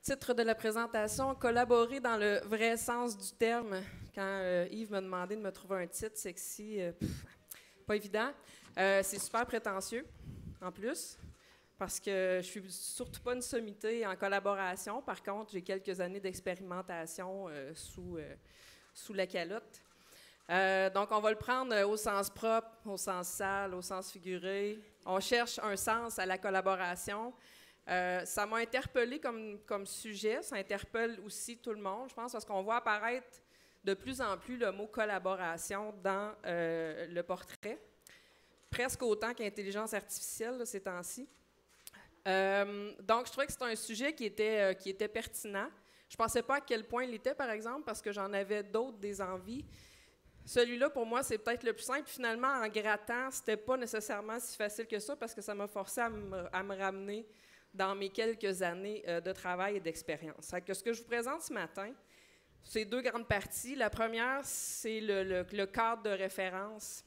Titre de la présentation, collaborer dans le vrai sens du terme. Quand Yves m'a demandé de me trouver un titre sexy, pas évident. C'est super prétentieux, en plus, parce que je suis surtout pas une sommité en collaboration. Par contre, j'ai quelques années d'expérimentation sous la calotte. Donc, on va le prendre au sens propre, au sens sale, au sens figuré. On cherche un sens à la collaboration. Ça m'a interpellée comme sujet. Ça interpelle aussi tout le monde, je pense, parce qu'on voit apparaître de plus en plus le mot collaboration dans le portrait, presque autant qu'intelligence artificielle là, ces temps-ci. Donc, je trouvais que c'était un sujet qui était pertinent. Je ne pensais pas à quel point il était, par exemple, parce que j'en avais d'autres des envies. Celui-là, pour moi, c'est peut-être le plus simple. Finalement, en grattant, c'était pas nécessairement si facile que ça parce que ça m'a forcé à me ramener dans mes quelques années de travail et d'expérience. Ce que je vous présente ce matin, c'est deux grandes parties. La première, c'est le cadre de référence,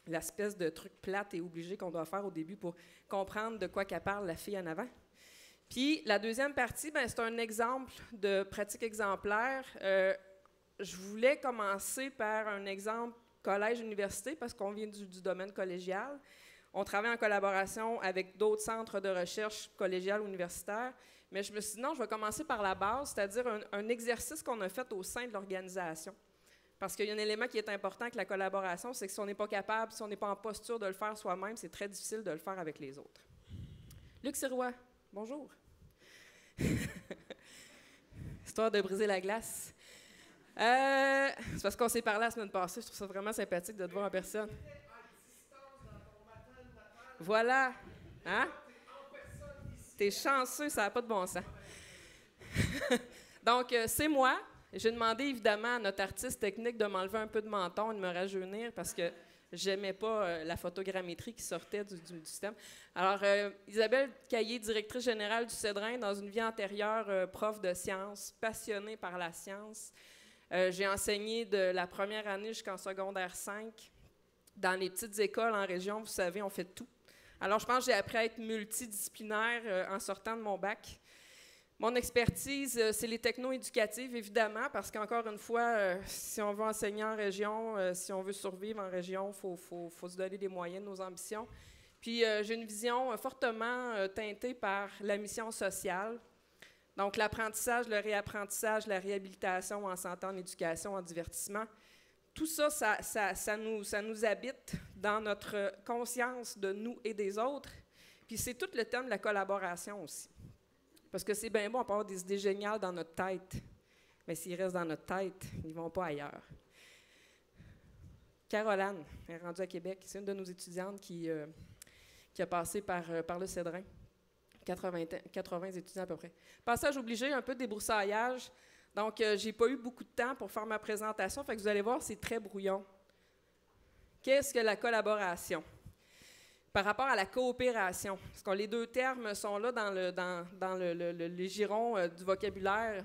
l'espèce de truc plate et obligé qu'on doit faire au début pour comprendre de quoi qu'elle parle la fille en avant. Puis la deuxième partie, c'est un exemple de pratique exemplaire. Je voulais commencer par un exemple collège-université parce qu'on vient du domaine collégial. On travaille en collaboration avec d'autres centres de recherche collégiales ou universitaires, mais je me suis dit non, je vais commencer par la base, c'est-à-dire un exercice qu'on a fait au sein de l'organisation. Parce qu'il y a un élément qui est important avec la collaboration, c'est que si on n'est pas capable, si on n'est pas en posture de le faire soi-même, c'est très difficile de le faire avec les autres. Luc Sirois, bonjour. Histoire de briser la glace. C'est parce qu'on s'est parlé la semaine passée, je trouve ça vraiment sympathique de te voir en personne. Voilà. Hein? T'es chanceux, ça n'a pas de bon sens. Donc, c'est moi. J'ai demandé évidemment à notre artiste technique de m'enlever un peu de menton et de me rajeunir parce que j'aimais pas la photogrammétrie qui sortait du système. Alors, Isabelle Caillé, directrice générale du Cédrin, dans une vie antérieure, prof de sciences, passionnée par la science. J'ai enseigné de la première année jusqu'en secondaire 5. Dans les petites écoles en région, vous savez, on fait tout. Alors, je pense que j'ai appris à être multidisciplinaire en sortant de mon bac. Mon expertise, c'est les techno-éducatives, évidemment, parce qu'encore une fois, si on veut enseigner en région, si on veut survivre en région, il faut se donner les moyens de nos ambitions. Puis, j'ai une vision fortement teintée par la mission sociale. Donc, l'apprentissage, le réapprentissage, la réhabilitation en santé, en éducation, en divertissement. Tout ça, ça nous habite dans notre conscience de nous et des autres. Puis c'est tout le thème de la collaboration aussi. Parce que c'est bien bon, on peut avoir des idées géniales dans notre tête, mais s'ils restent dans notre tête, ils ne vont pas ailleurs. Caroline est rendue à Québec. C'est une de nos étudiantes qui a passé par le Cédrin. 80 étudiants à peu près. Passage obligé, un peu de débroussaillage. Donc, j'ai pas eu beaucoup de temps pour faire ma présentation, fait que vous allez voir, c'est très brouillon. Qu'est-ce que la collaboration? Par rapport à la coopération, parce que les deux termes sont là dans les girons du vocabulaire,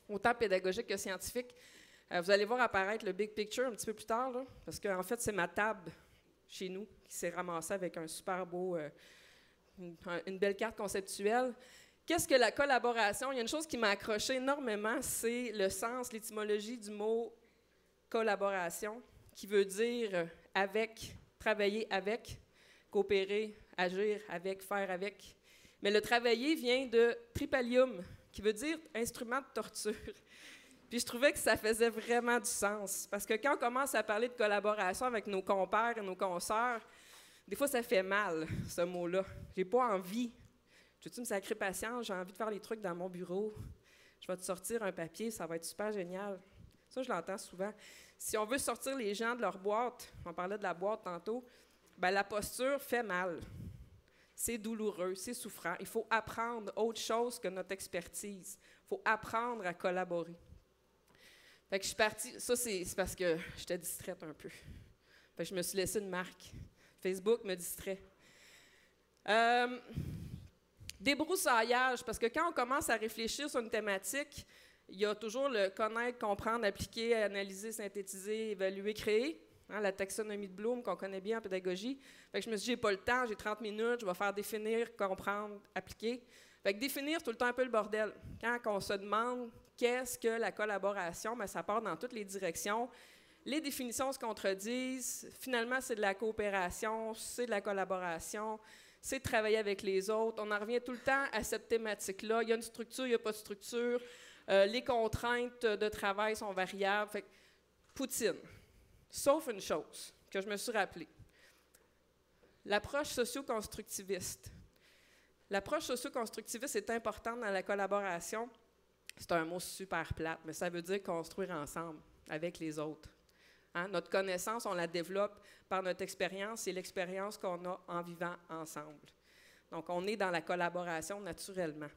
autant pédagogique que scientifique. Vous allez voir apparaître le big picture un petit peu plus tard, là, parce qu'en fait, c'est ma table chez nous qui s'est ramassée avec un super beau, une belle carte conceptuelle. Qu'est-ce que la collaboration? Il y a une chose qui m'a accroché énormément, c'est le sens, l'étymologie du mot collaboration, qui veut dire avec, travailler avec, coopérer, agir avec, faire avec. Mais le travailler vient de tripalium, qui veut dire instrument de torture. Puis je trouvais que ça faisait vraiment du sens. Parce que quand on commence à parler de collaboration avec nos compères et nos consoeurs, des fois ça fait mal, ce mot-là. J'ai pas envie. Veux-tu me sacrer patience? J'ai envie de faire les trucs dans mon bureau. Je vais te sortir un papier, ça va être super génial. Ça, je l'entends souvent. Si on veut sortir les gens de leur boîte, on parlait de la boîte tantôt, la posture fait mal. C'est douloureux, c'est souffrant. Il faut apprendre autre chose que notre expertise. Il faut apprendre à collaborer. Fait que je suis partie, ça c'est parce que j'étais distraite un peu. Fait que je me suis laissé une marque. Facebook me distrait. Débroussaillage, parce que quand on commence à réfléchir sur une thématique, il y a toujours le connaître, comprendre, appliquer, analyser, synthétiser, évaluer, créer. Hein, la taxonomie de Bloom qu'on connaît bien en pédagogie. Fait que je me suis dit, j'ai pas le temps, j'ai 30 minutes, je vais faire définir, comprendre, appliquer. Fait que définir tout le temps un peu le bordel. Quand on se demande qu'est-ce que la collaboration, bien, ça part dans toutes les directions. Les définitions se contredisent. Finalement, c'est de la coopération, c'est de la collaboration, c'est de travailler avec les autres. On en revient tout le temps à cette thématique-là. Il y a une structure, il n'y a pas de structure. Les contraintes de travail sont variables. Fait que, Poutine. Sauf une chose que je me suis rappelée. L'approche socio-constructiviste. L'approche socio-constructiviste est importante dans la collaboration. C'est un mot super plate, mais ça veut dire construire ensemble, avec les autres. Hein? Notre connaissance, on la développe par notre expérience et l'expérience qu'on a en vivant ensemble. Donc, on est dans la collaboration naturellement.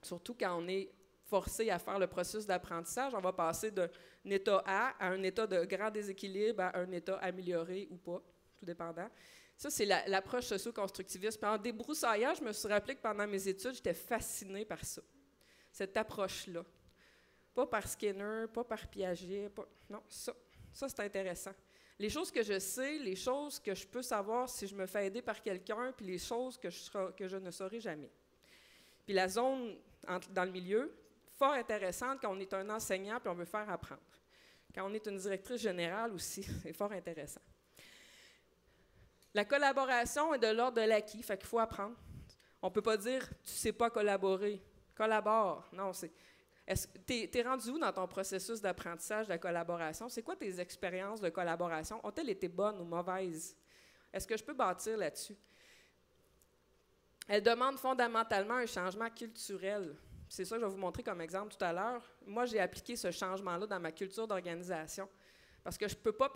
Surtout quand on est forcé à faire le processus d'apprentissage, on va passer d'un état A à un état de grand déséquilibre à un état amélioré ou pas, tout dépendant. Ça, c'est l'approche socio-constructiviste. Puis en débroussaillant, je me suis rappelé que pendant mes études, j'étais fascinée par ça, cette approche-là. Pas par Skinner, pas par Piaget, non, ça c'est intéressant. Les choses que je sais, les choses que je peux savoir si je me fais aider par quelqu'un, puis les choses que je ne saurai jamais. Puis la zone dans le milieu, fort intéressante quand on est un enseignant puis on veut faire apprendre. Quand on est une directrice générale aussi, c'est fort intéressant. La collaboration est de l'ordre de l'acquis, fait qu'il faut apprendre. On ne peut pas dire « tu ne sais pas collaborer ». Collabore. Non, t'es rendu où dans ton processus d'apprentissage de la collaboration? C'est quoi tes expériences de collaboration? Ont-elles été bonnes ou mauvaises? Est-ce que je peux bâtir là-dessus? Elle demande fondamentalement un changement culturel. C'est ça que je vais vous montrer comme exemple tout à l'heure. Moi, j'ai appliqué ce changement-là dans ma culture d'organisation. Parce que je ne peux pas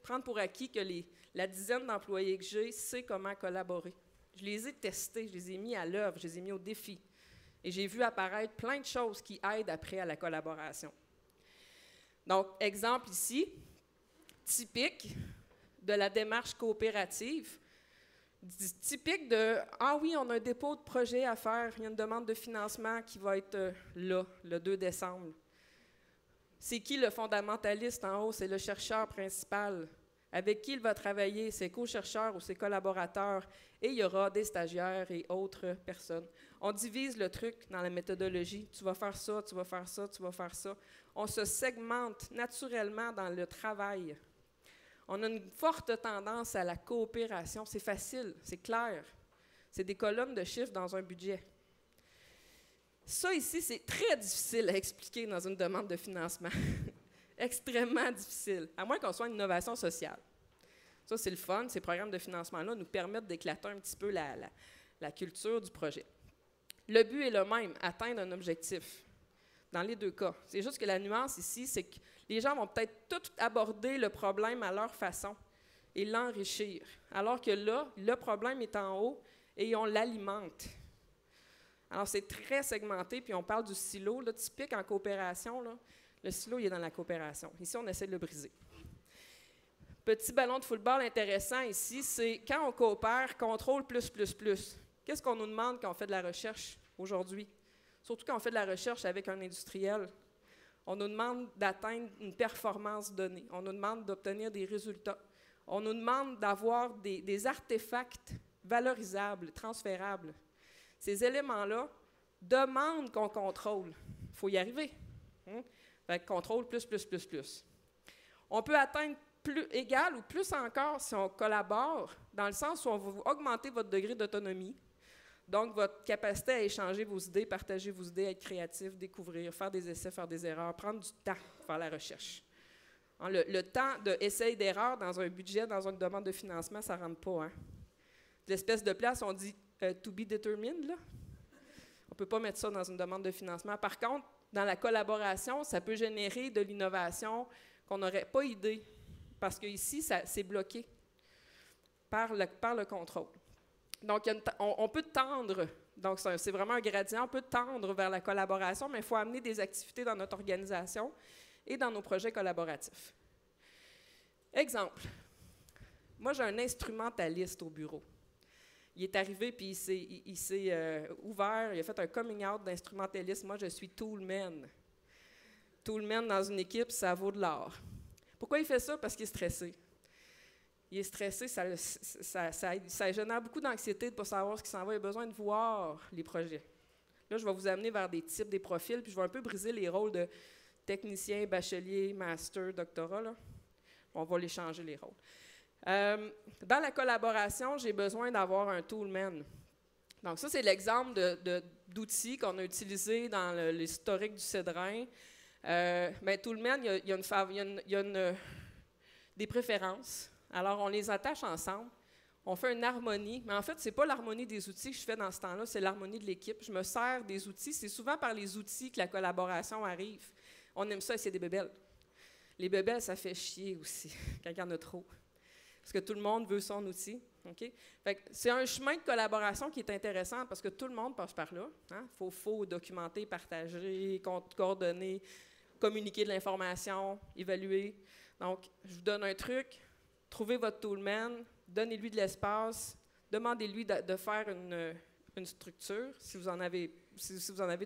prendre pour acquis que la dizaine d'employés que j'ai sait comment collaborer. Je les ai testés, je les ai mis à l'œuvre, je les ai mis au défi. Et j'ai vu apparaître plein de choses qui aident après à la collaboration. Donc, exemple ici, typique de la démarche coopérative, typique de « Ah oui, on a un dépôt de projet à faire, il y a une demande de financement qui va être là, le 2 décembre. » C'est qui le fondamentaliste en haut? C'est le chercheur principal. Avec qui il va travailler? Ses co-chercheurs ou ses collaborateurs. Et il y aura des stagiaires et autres personnes. On divise le truc dans la méthodologie. Tu vas faire ça, tu vas faire ça, tu vas faire ça. On se segmente naturellement dans le travail. On a une forte tendance à la coopération. C'est facile, c'est clair. C'est des colonnes de chiffres dans un budget. Ça ici, c'est très difficile à expliquer dans une demande de financement. Extrêmement difficile, à moins qu'on soit une innovation sociale. Ça, c'est le fun. Ces programmes de financement-là nous permettent d'éclater un petit peu la culture du projet. Le but est le même, atteindre un objectif, dans les deux cas. C'est juste que la nuance ici, c'est que les gens vont peut-être tout aborder le problème à leur façon et l'enrichir, alors que là, le problème est en haut et on l'alimente. Alors, c'est très segmenté, puis on parle du silo, là, typique en coopération. Là, le silo, il est dans la coopération. Ici, on essaie de le briser. Petit ballon de football intéressant ici, c'est quand on coopère, contrôle plus. Qu'est-ce qu'on nous demande quand on fait de la recherche aujourd'hui? Surtout quand on fait de la recherche avec un industriel. On nous demande d'atteindre une performance donnée. On nous demande d'obtenir des résultats. On nous demande d'avoir des artefacts valorisables, transférables. Ces éléments-là demandent qu'on contrôle. Il faut y arriver. Fait que contrôle plus. On peut atteindre égal ou plus encore si on collabore, dans le sens où on va augmenter votre degré d'autonomie, donc votre capacité à échanger vos idées, partager vos idées, être créatif, découvrir, faire des essais, faire des erreurs, prendre du temps pour faire la recherche. Le temps d'essai et d'erreur dans un budget, dans une demande de financement, ça ne rentre pas. Hein? L'espèce de place, on dit « to be determined », là. On ne peut pas mettre ça dans une demande de financement. Par contre, dans la collaboration, ça peut générer de l'innovation qu'on n'aurait pas idée, parce qu'ici, c'est bloqué par le contrôle. Donc, on peut tendre, donc c'est vraiment un gradient, on peut tendre vers la collaboration, mais il faut amener des activités dans notre organisation et dans nos projets collaboratifs. Exemple, moi j'ai un instrumentaliste au bureau. Il est arrivé, puis il s'est ouvert, il a fait un coming out d'instrumentaliste. Moi, je suis toolman. Toolman dans une équipe, ça vaut de l'or. Pourquoi il fait ça? Parce qu'il est stressé. Il est stressé, ça génère beaucoup d'anxiété de ne pas savoir ce qui s'en va. Il a besoin de voir les projets. Là, je vais vous amener vers des types, des profils, puis je vais un peu briser les rôles de technicien, bachelier, master, doctorat, là. On va les changer, les rôles. Dans la collaboration, j'ai besoin d'avoir un toolman. Donc ça, c'est l'exemple d'outils qu'on a utilisés dans l'historique du Cédrin. Mais toolman, il y a des préférences. Alors, on les attache ensemble. On fait une harmonie. Mais en fait, ce n'est pas l'harmonie des outils que je fais dans ce temps-là, c'est l'harmonie de l'équipe. Je me sers des outils. C'est souvent par les outils que la collaboration arrive. On aime ça, essayer des bébelles. Les bébelles, ça fait chier aussi, quand il y en a trop. Parce que tout le monde veut son outil. Okay? Fait que c'est un chemin de collaboration qui est intéressant parce que tout le monde passe par là. Hein? Faut documenter, partager, coordonner, communiquer de l'information, évaluer. Donc, je vous donne un truc. Trouvez votre toolman, donnez-lui de l'espace, demandez-lui de faire une structure. Si vous en avez,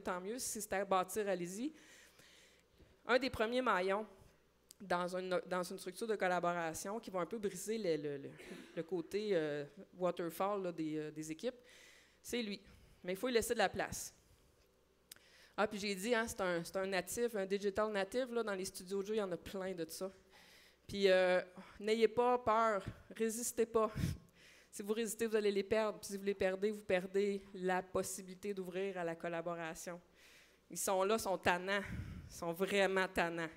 tant mieux. Si c'est à bâtir, allez-y. Un des premiers maillons dans une structure de collaboration qui va un peu briser le côté waterfall là, des équipes, c'est lui. Mais il faut lui laisser de la place. Ah, puis j'ai dit, hein, c'est un natif, un digital native. Là, dans les studios de jeu, il y en a plein de ça. Puis n'ayez pas peur, résistez pas. Si vous résistez, vous allez les perdre. Puis si vous les perdez, vous perdez la possibilité d'ouvrir à la collaboration. Ils sont là, sont tannants, ils sont vraiment tannants.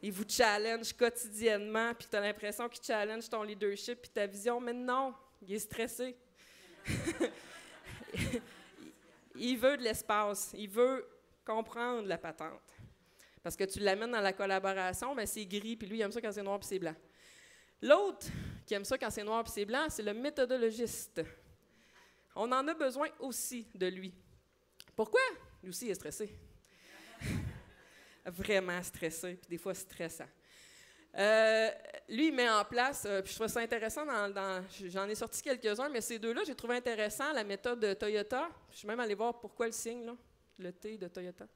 Ils vous challengent quotidiennement, puis tu as l'impression qu'ils challengent ton leadership puis ta vision, mais non, il est stressé. Il veut de l'espace, il veut comprendre la patente. Parce que tu l'amènes dans la collaboration, mais c'est gris, puis lui, il aime ça quand c'est noir puis c'est blanc. L'autre qui aime ça quand c'est noir puis c'est blanc, c'est le méthodologiste. On en a besoin aussi de lui. Pourquoi? Lui aussi, il est stressé. Vraiment stressé, puis des fois stressant. Lui, il met en place, puis je trouve ça intéressant, j'en ai sorti quelques-uns, mais ces deux-là, j'ai trouvé intéressant la méthode de Toyota. Je suis même allée voir pourquoi le signe, là, le T de Toyota.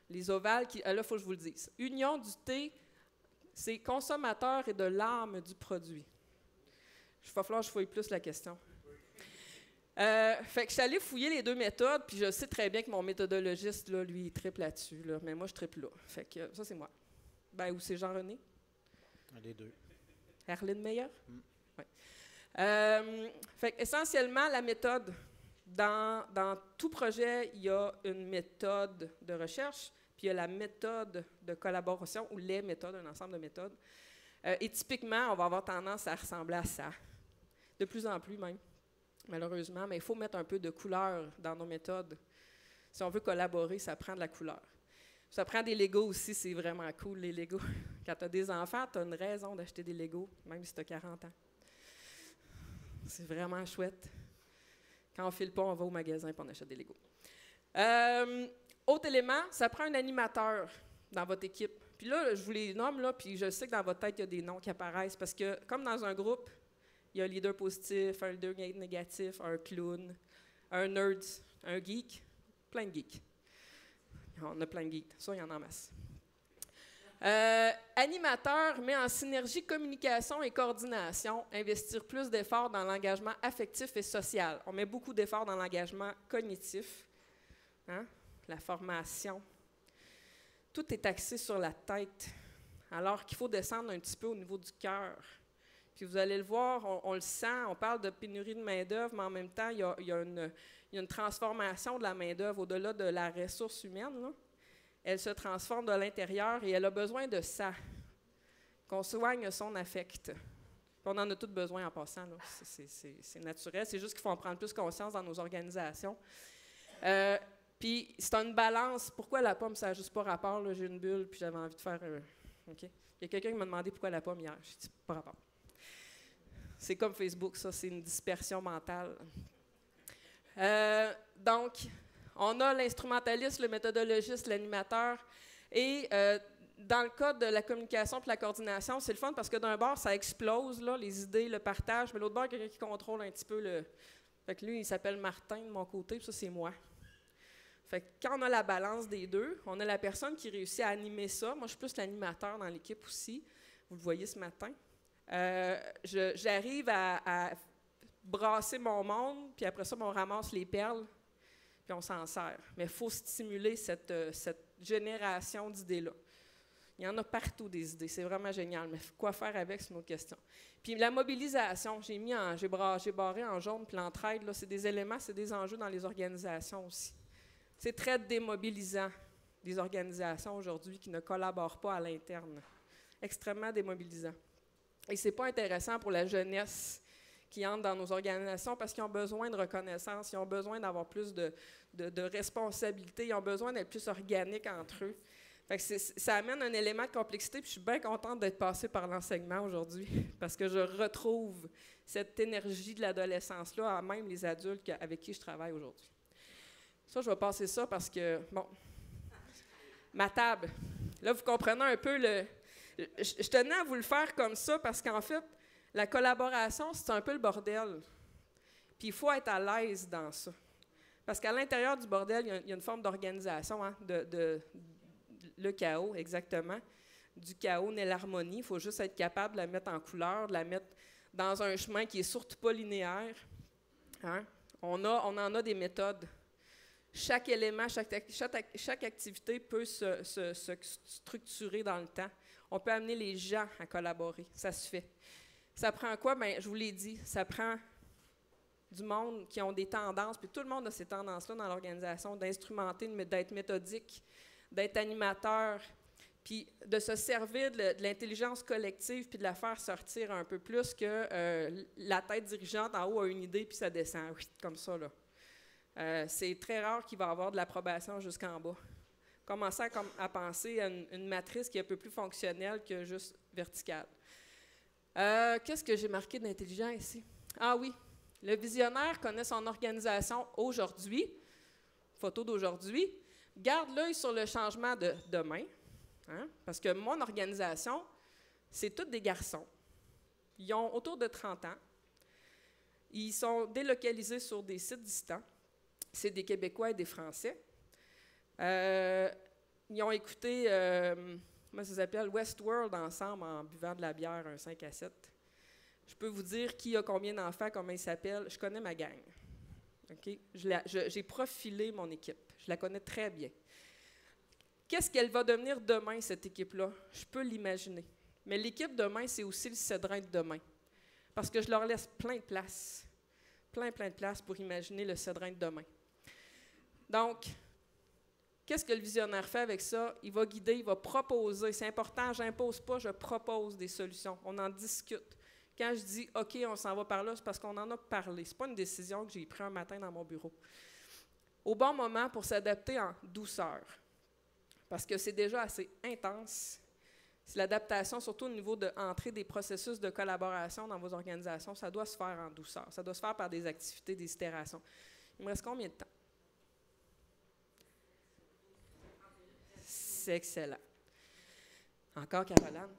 Les ovales, là, il faut que je vous le dise. Union du T, c'est consommateur et de l'âme du produit. Il va falloir que je fouille plus la question. Fait que je suis allée fouiller les deux méthodes, puis je sais très bien que mon méthodologiste, là, lui, il triple là-dessus, là, mais moi, je triple là. Fait que ça, c'est moi. Ben, ou c'est Jean-René? Les deux. Erline Meyer? Oui. Fait que essentiellement, la méthode, dans tout projet, il y a une méthode de recherche, puis il y a la méthode de collaboration, ou les méthodes, un ensemble de méthodes. Et typiquement, on va avoir tendance à ressembler à ça, de plus en plus même. Malheureusement, mais il faut mettre un peu de couleur dans nos méthodes. Si on veut collaborer, ça prend de la couleur. Ça prend des Legos aussi, c'est vraiment cool, les Legos. Quand tu as des enfants, tu as une raison d'acheter des Legos, même si tu as 40 ans. C'est vraiment chouette. Quand on file pas, on va au magasin et on achète des Legos. Autre élément, ça prend un animateur dans votre équipe. Puis là, je vous les nomme, là, puis je sais que dans votre tête, il y a des noms qui apparaissent, parce que, comme dans un groupe, il y a un leader positif, un leader négatif, un clown, un nerd, un geek, plein de geeks. On a plein de geeks, ça, il y en a en masse. Animateur met en synergie communication et coordination, investir plus d'efforts dans l'engagement affectif et social. On met beaucoup d'efforts dans l'engagement cognitif, hein? La formation. Tout est axé sur la tête, alors qu'il faut descendre un petit peu au niveau du cœur. Puis vous allez le voir, on le sent, on parle de pénurie de main-d'œuvre, mais en même temps, il y a une transformation de la main-d'œuvre au-delà de la ressource humaine, là. Elle se transforme de l'intérieur et elle a besoin de ça, qu'on soigne son affect. Puis on en a tous besoin en passant, là. C'est naturel, c'est juste qu'il faut en prendre plus conscience dans nos organisations. Puis c'est une balance. Pourquoi la pomme, ça n'a juste pas rapport, là, j'ai une bulle, puis j'avais envie de faire... OK. Il y a quelqu'un qui m'a demandé pourquoi la pomme hier. J'ai dit, pas rapport. C'est comme Facebook, ça, c'est une dispersion mentale. Donc, on a l'instrumentaliste, le méthodologiste, l'animateur. Et dans le cas de la communication et la coordination, c'est le fun parce que d'un bord, ça explose, là, les idées, le partage, mais l'autre bord, il y a quelqu'un qui contrôle un petit peu le... Fait que lui, il s'appelle Martin de mon côté, puis ça, c'est moi. Fait que quand on a la balance des deux, on a la personne qui réussit à animer ça. Moi, je suis plus l'animateur dans l'équipe aussi. Vous le voyez ce matin. J'arrive à brasser mon monde, puis après ça, on ramasse les perles. puis on s'en sert. Mais il faut stimuler cette génération d'idées-là. Il y en a partout des idées, c'est vraiment génial, mais quoi faire avec, c'est une autre question. Puis la mobilisation, j'ai barré en jaune, puis l'entraide, là, c'est des éléments, c'est des enjeux dans les organisations aussi. C'est très démobilisant, des organisations aujourd'hui qui ne collaborent pas à l'interne. Extrêmement démobilisant. Et ce n'est pas intéressant pour la jeunesse qui entre dans nos organisations parce qu'ils ont besoin de reconnaissance, ils ont besoin d'avoir plus de responsabilité, ils ont besoin d'être plus organiques entre eux. Fait que ça amène un élément de complexité, puis je suis bien contente d'être passée par l'enseignement aujourd'hui parce que je retrouve cette énergie de l'adolescence-là à même les adultes avec qui je travaille aujourd'hui. Ça, je vais passer ça parce que, bon, ma table, là, vous comprenez un peu je tenais à vous le faire comme ça parce qu'en fait, la collaboration, c'est un peu le bordel. Puis il faut être à l'aise dans ça. Parce qu'à l'intérieur du bordel, il y a une forme d'organisation, hein, le chaos, exactement. Du chaos naît l'harmonie. Il faut juste être capable de la mettre en couleur, de la mettre dans un chemin qui n'est surtout pas linéaire. Hein? On en a des méthodes. Chaque élément, chaque activité peut se structurer dans le temps. On peut amener les gens à collaborer. Ça se fait. Ça prend quoi? Bien, je vous l'ai dit, ça prend du monde qui ont des tendances, puis tout le monde a ces tendances-là dans l'organisation, d'instrumenter, d'être méthodique, d'être animateur, puis de se servir de l'intelligence collective, puis de la faire sortir un peu plus que la tête dirigeante en haut a une idée, puis ça descend, oui, comme ça, là. C'est très rare qu'il va y avoir de l'approbation jusqu'en bas. Commencer à penser à une matrice qui est un peu plus fonctionnelle que juste verticale. Qu'est-ce que j'ai marqué d'intelligent ici? Ah oui, le visionnaire connaît son organisation aujourd'hui, photo d'aujourd'hui, garde l'œil sur le changement de demain, hein, parce que mon organisation, c'est tous des garçons. Ils ont autour de 30 ans. Ils sont délocalisés sur des sites distants. C'est des Québécois et des Français. Ils ont écouté, comment ça s'appelle, Westworld ensemble en buvant de la bière, un 5 à 7. Je peux vous dire qui a combien d'enfants, comment ils s'appellent. Je connais ma gang. Okay? J'ai profilé mon équipe. Je la connais très bien. Qu'est-ce qu'elle va devenir demain, cette équipe-là? Je peux l'imaginer. Mais l'équipe demain, c'est aussi le cédrin de demain. Parce que je leur laisse plein de place. Plein de place pour imaginer le cédrin de demain. Donc, qu'est-ce que le visionnaire fait avec ça? Il va guider, il va proposer. C'est important, je n'impose pas, je propose des solutions. On en discute. Quand je dis « OK, on s'en va par là », c'est parce qu'on en a parlé. Ce n'est pas une décision que j'ai prise un matin dans mon bureau. Au bon moment pour s'adapter en douceur. Parce que c'est déjà assez intense. C'est l'adaptation, surtout au niveau d'entrer des processus de collaboration dans vos organisations, ça doit se faire en douceur. Ça doit se faire par des activités, des itérations. Il me reste combien de temps? C'est excellent. Encore, Caroline.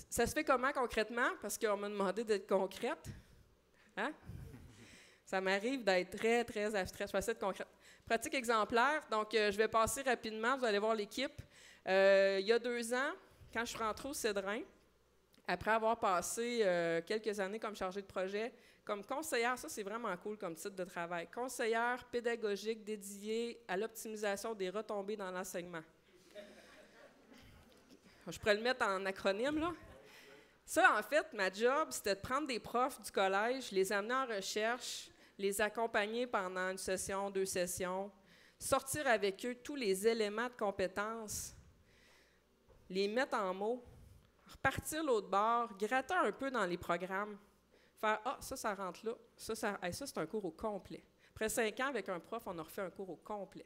Ça se fait comment concrètement? Parce qu'on m'a demandé d'être concrète. Hein? Ça m'arrive d'être très, très abstraite. Je vais essayer de concrète. Pratique exemplaire. Donc, je vais passer rapidement. Vous allez voir l'équipe. Il y a 2 ans, quand je suis rentrée au Cédrin, après avoir passé quelques années comme chargée de projet, comme conseillère, ça c'est vraiment cool comme titre de travail, conseillère pédagogique dédiée à l'optimisation des retombées dans l'enseignement. Je pourrais le mettre en acronyme, là. Ça, en fait, ma job, c'était de prendre des profs du collège, les amener en recherche, les accompagner pendant une session, 2 sessions, sortir avec eux tous les éléments de compétences, les mettre en mots, repartir l'autre bord, gratter un peu dans les programmes, faire « Ah, ça rentre là, ça c'est un cours au complet. » Après 5 ans, avec un prof, on a refait un cours au complet.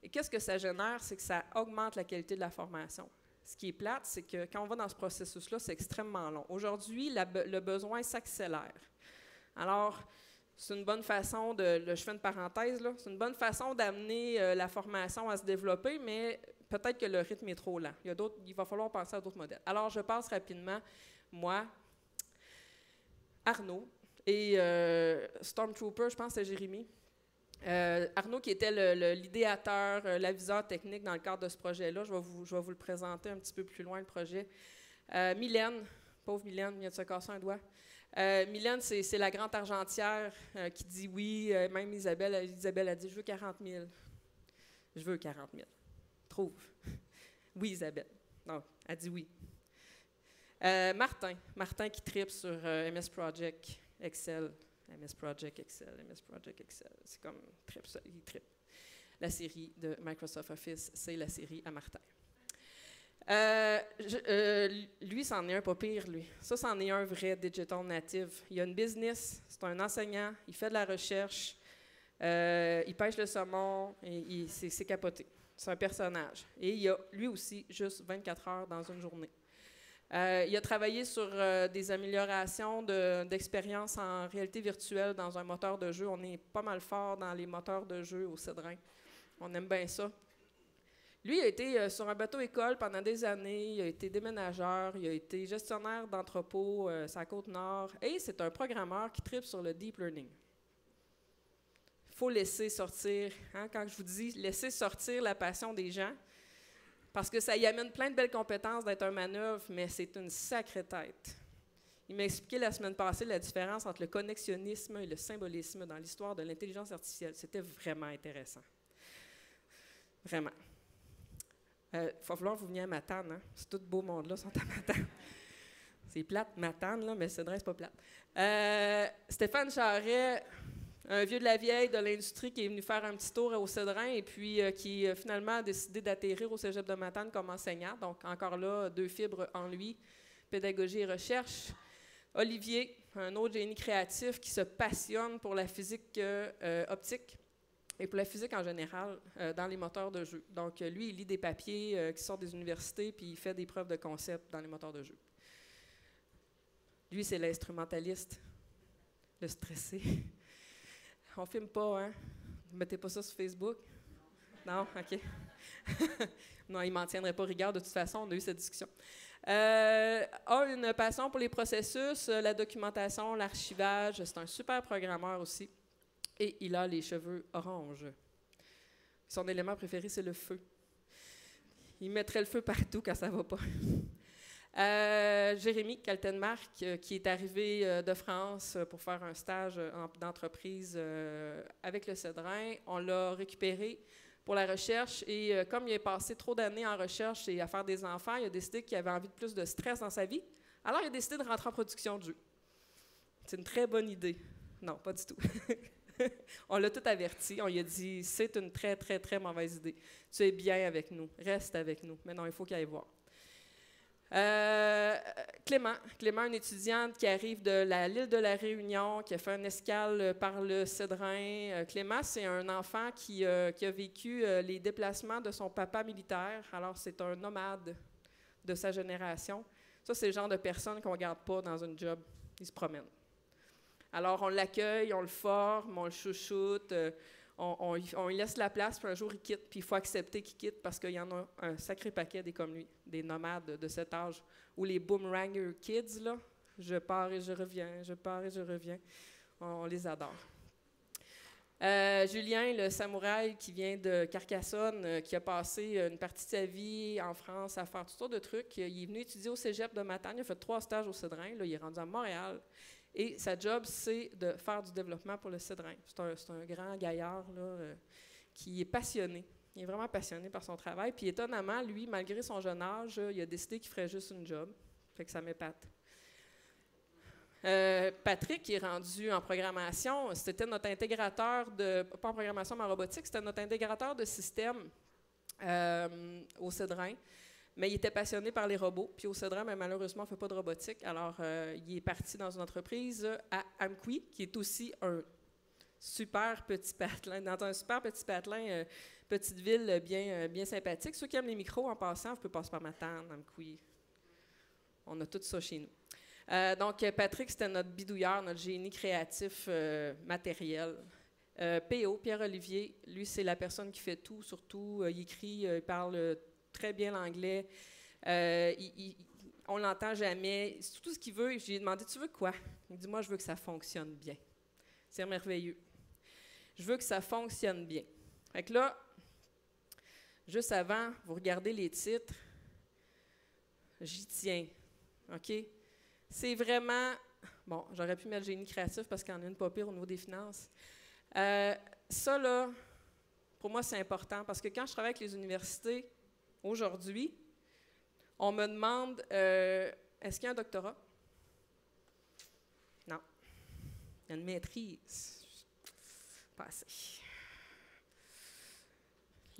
Et qu'est-ce que ça génère? C'est que ça augmente la qualité de la formation. Ce qui est plate, c'est que quand on va dans ce processus-là, c'est extrêmement long. Aujourd'hui, le besoin s'accélère. Alors, c'est une bonne façon je fais une parenthèse, là, c'est une bonne façon d'amener la formation à se développer, mais peut-être que le rythme est trop lent. Il va falloir penser à d'autres modèles. Alors, je passe rapidement, moi, Arnaud et Stormtrooper, je pense que c'est Jérémy. Arnaud qui était l'idéateur, l'aviseur technique dans le cadre de ce projet-là. Je vais vous le présenter un petit peu plus loin, le projet. Mylène, pauvre Mylène, vient de se casser un doigt. Mylène, c'est la grande argentière qui dit oui. Même Isabelle a dit « Je veux 40 000 ». Je veux 40 000. Trouve. Oui, Isabelle. Non, elle dit oui. Martin qui tripe sur MS Project Excel. MS Project Excel. C'est comme il tripe. La série de Microsoft Office, c'est la série à Martin. Lui, c'en est un pas pire, lui. Ça, c'en est un vrai digital native. Il a une business, c'est un enseignant, il fait de la recherche, il pêche le saumon, et c'est capoté. C'est un personnage. Et il a, lui aussi, juste 24 heures dans une journée. Il a travaillé sur des améliorations d'expérience en réalité virtuelle dans un moteur de jeu. On est pas mal fort dans les moteurs de jeu au Cédrin. On aime bien ça. Lui, il a été sur un bateau-école pendant des années. Il a été déménageur. Il a été gestionnaire d'entrepôt sur la Côte-Nord. Et c'est un programmeur qui tripe sur le deep learning. Il faut laisser sortir, hein, quand je vous dis laisser sortir la passion des gens, parce que ça y amène plein de belles compétences d'être un manœuvre, mais c'est une sacrée tête. Il m'a expliqué la semaine passée la différence entre le connexionnisme et le symbolisme dans l'histoire de l'intelligence artificielle. C'était vraiment intéressant. Vraiment. Il va falloir que vous veniez à Matane. Hein? C'est tout beau monde-là, sont à Matane. C'est plate, Matane, là, mais Cédrin, c'est pas plate. Stéphane Charret, un vieux de la vieille de l'industrie qui est venu faire un petit tour au Cédrin et puis qui finalement a décidé d'atterrir au cégep de Matane comme enseignant. Donc, encore là, 2 fibres en lui, pédagogie et recherche. Olivier, un autre génie créatif qui se passionne pour la physique optique et pour la physique en général dans les moteurs de jeu. Donc, lui, il lit des papiers qui sortent des universités puis il fait des preuves de concept dans les moteurs de jeu. Lui, c'est l'instrumentaliste, le stressé. On ne filme pas, hein? Vous ne mettez pas ça sur Facebook? Non? OK. Non, il ne m'en tiendrait pas rigueur de toute façon, on a eu cette discussion. A une passion pour les processus, la documentation, l'archivage. C'est un super programmeur aussi. Et il a les cheveux orange. Son élément préféré, c'est le feu. Il mettrait le feu partout quand ça ne va pas. Jérémy Kaltenmark, qui est arrivé de France pour faire un stage d'entreprise avec le Cédrin. On l'a récupéré pour la recherche et comme il a passé trop d'années en recherche et à faire des enfants, il a décidé qu'il avait envie de plus de stress dans sa vie. Alors, il a décidé de rentrer en production de jeu. C'est une très bonne idée. Non, pas du tout. On l'a tout averti. On lui a dit, c'est une très, très, très mauvaise idée. Tu es bien avec nous. Reste avec nous. Mais non, il faut qu'il aille voir. Clément, une étudiante qui arrive de l'île de la Réunion, qui a fait une escale par le Cédrin. Clément, c'est un enfant qui a vécu les déplacements de son papa militaire. Alors, c'est un nomade de sa génération. Ça, c'est le genre de personne qu'on ne garde pas dans un job. Il se promène. Alors, on l'accueille, on le forme, on le chouchoute, on lui laisse la place, puis un jour, il quitte, puis il faut accepter qu'il quitte parce qu'il y en a un sacré paquet des comme lui, des nomades de cet âge, ou les boomerang kids, là, je pars et je reviens, je pars et je reviens, on les adore. Julien, le samouraï qui vient de Carcassonne, qui a passé une partie de sa vie en France à faire toutes sortes de trucs, il est venu étudier au cégep de Matane, il a fait 3 stages au Cédrin, là, il est rendu à Montréal. Et sa job, c'est de faire du développement pour le Cédrin. C'est un grand gaillard là, qui est passionné. Il est vraiment passionné par son travail. Puis étonnamment, lui, malgré son jeune âge, il a décidé qu'il ferait juste une job. Fait que ça m'épate. Patrick, qui est rendu en programmation, c'était notre intégrateur pas en programmation, mais en robotique, c'était notre intégrateur de système au Cédrin. Mais il était passionné par les robots. Puis au Cédrin, mais malheureusement, on ne fait pas de robotique. Alors, il est parti dans une entreprise à Amqui, qui est aussi un super petit patelin, dans un super petit patelin, petite ville bien sympathique. Ceux qui aiment les micros, en passant, vous pouvez passer par Matane, Amqui. On a tout ça chez nous. Donc, Patrick, c'était notre bidouilleur, notre génie créatif matériel. PO, Pierre-Olivier, lui, c'est la personne qui fait tout, surtout. Il écrit, il parle très bien l'anglais. On l'entend jamais. C'est tout ce qu'il veut. Je lui ai demandé, tu veux quoi? Il dit, moi, je veux que ça fonctionne bien. C'est merveilleux. Je veux que ça fonctionne bien. Fait que là, juste avant, vous regardez les titres. J'y tiens. OK? C'est vraiment Bon, j'aurais pu mettre génie créatif parce qu'il y en a une pas pire au niveau des finances. Ça, là, pour moi, c'est important parce que quand je travaille avec les universités, aujourd'hui, on me demande est-ce qu'il y a un doctorat? Non. Il y a une maîtrise. Pas assez.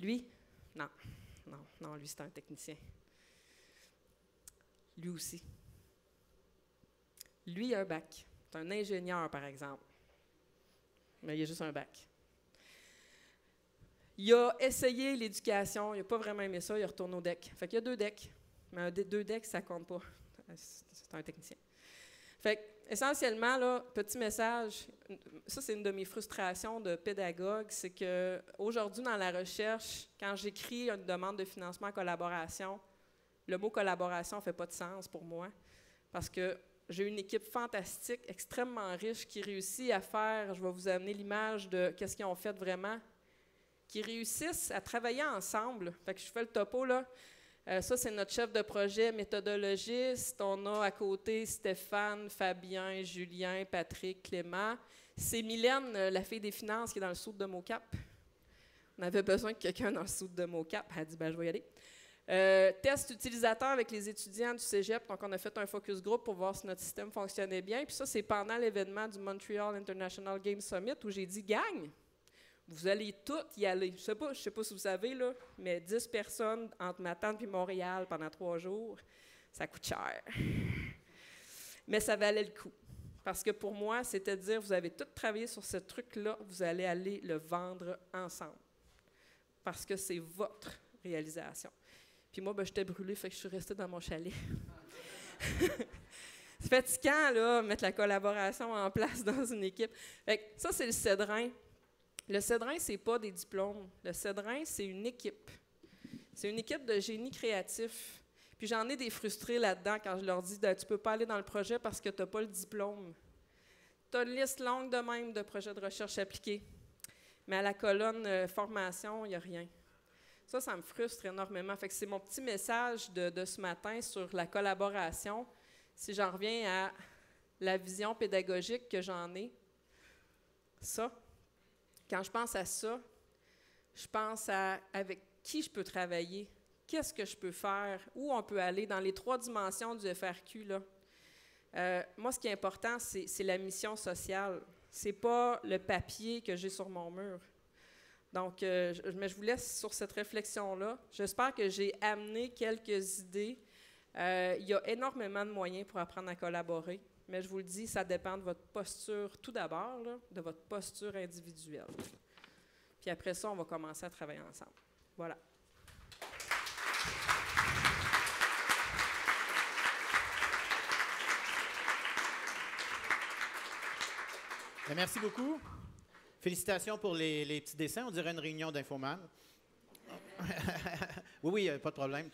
Lui? Non. Non, lui, c'est un technicien. Lui aussi. Lui, il a un bac. C'est un ingénieur, par exemple. Mais il a juste un bac. Il a essayé l'éducation, il n'a pas vraiment aimé ça, il est retourné au DEC. Fait qu'il y a 2 DEC. Mais 2 DEC, ça ne compte pas. C'est un technicien. Fait que, essentiellement, là, petit message, ça c'est une de mes frustrations de pédagogue, c'est qu'aujourd'hui, dans la recherche, quand j'écris une demande de financement en collaboration, le mot collaboration ne fait pas de sens pour moi, parce que j'ai une équipe fantastique, extrêmement riche, qui réussit à faire, je vais vous amener l'image de qu'est-ce qu'ils ont fait vraiment, qui réussissent à travailler ensemble. Fait que je fais le topo, là. Ça, c'est notre chef de projet méthodologiste. On a à côté Stéphane, Fabien, Julien, Patrick, Clément. C'est Mylène, la fille des finances, qui est dans le sous de MoCap. On avait besoin de quelqu'un dans le sous de MoCap. Elle a dit, ben, je vais y aller. Test utilisateur avec les étudiants du cégep. Donc, on a fait un focus group pour voir si notre système fonctionnait bien. Puis ça, c'est pendant l'événement du Montreal International Game Summit où j'ai dit, gang, vous allez toutes y aller. Je sais pas si vous savez, là, mais 10 personnes entre ma tante et Montréal pendant 3 jours, ça coûte cher. Mais ça valait le coup. Parce que pour moi, c'était de dire, vous avez toutes travaillé sur ce truc-là, vous allez aller le vendre ensemble. Parce que c'est votre réalisation. Puis moi, ben, j'étais brûlée, fait que je suis restée dans mon chalet. C'est fatigant, là, mettre la collaboration en place dans une équipe. Fait que ça, c'est le Cédrin. Le Cédrin, ce n'est pas des diplômes. Le Cédrin, c'est une équipe. C'est une équipe de génie créatif. Puis j'en ai des frustrés là-dedans quand je leur dis « Tu ne peux pas aller dans le projet parce que tu n'as pas le diplôme. » Tu as une liste longue de même de projets de recherche appliqués. Mais à la colonne formation, il n'y a rien. Ça me frustre énormément. Fait que c'est mon petit message de ce matin sur la collaboration. Si j'en reviens à la vision pédagogique que j'en ai, ça, quand je pense à ça, je pense à avec qui je peux travailler, qu'est-ce que je peux faire, où on peut aller dans les 3 dimensions du FRQ, là. Moi, ce qui est important, c'est la mission sociale. Ce n'est pas le papier que j'ai sur mon mur. Donc, mais je vous laisse sur cette réflexion-là. J'espère que j'ai amené quelques idées. Il y a énormément de moyens pour apprendre à collaborer. Mais je vous le dis, ça dépend de votre posture, tout d'abord, là, de votre posture individuelle. Puis après ça, on va commencer à travailler ensemble. Voilà. Bien, merci beaucoup. Félicitations pour les petits dessins. On dirait une réunion d'Infoman. Oui, pas de problème.